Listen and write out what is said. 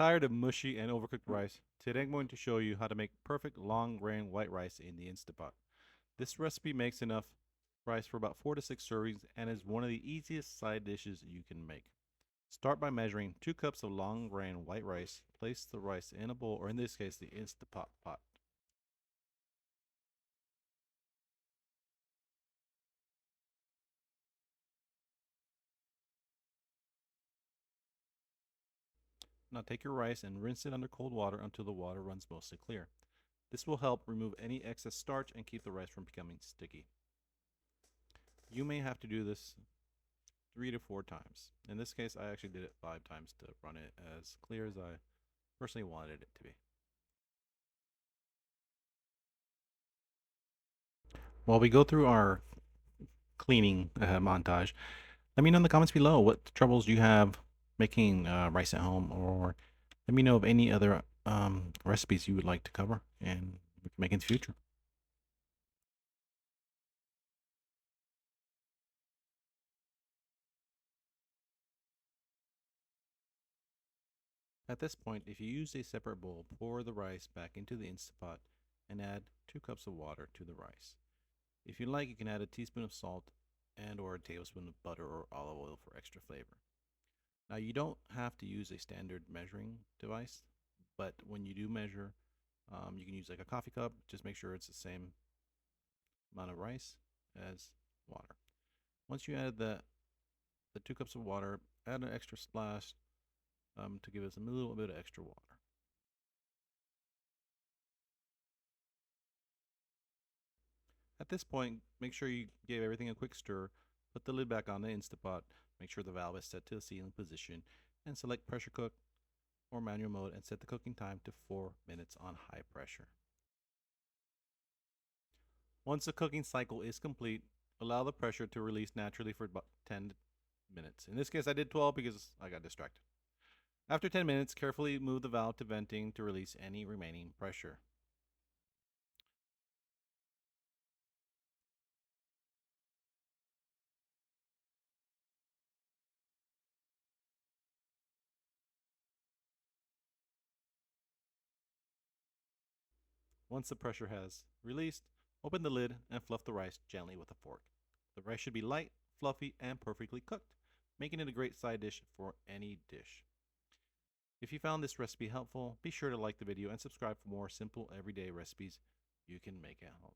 Tired of mushy and overcooked rice? Today I'm going to show you how to make perfect long grain white rice in the Instapot. This recipe makes enough rice for about 4 to 6 servings and is one of the easiest side dishes you can make. Start by measuring 2 cups of long grain white rice. Place the rice in a bowl, or in this case the Instapot pot. Now take your rice and rinse it under cold water until the water runs mostly clear. This will help remove any excess starch and keep the rice from becoming sticky. You may have to do this 3 to 4 times. In this case, I actually did it 5 times to run it as clear as I personally wanted it to be. While we go through our cleaning montage, let me know in the comments below what troubles you have making rice at home, or let me know of any other recipes you would like to cover and we can make in the future. At this point, if you use a separate bowl, pour the rice back into the Instapot and add 2 cups of water to the rice. If you like, you can add a teaspoon of salt and or a tablespoon of butter or olive oil for extra flavor. Now, you don't have to use a standard measuring device, but when you do measure, you can use like a coffee cup. Just make sure it's the same amount of rice as water. Once you add the 2 cups of water, add an extra splash to give us a little bit of extra water. At this point, make sure you give everything a quick stir, put the lid back on the Instapot, make sure the valve is set to the sealing position, and select pressure cook or manual mode and set the cooking time to 4 minutes on high pressure. Once the cooking cycle is complete, allow the pressure to release naturally for about 10 minutes. In this case, I did 12 because I got distracted. After 10 minutes, carefully move the valve to venting to release any remaining pressure. Once the pressure has released, open the lid and fluff the rice gently with a fork. The rice should be light, fluffy, and perfectly cooked, making it a great side dish for any dish. If you found this recipe helpful, be sure to like the video and subscribe for more simple everyday recipes you can make at home.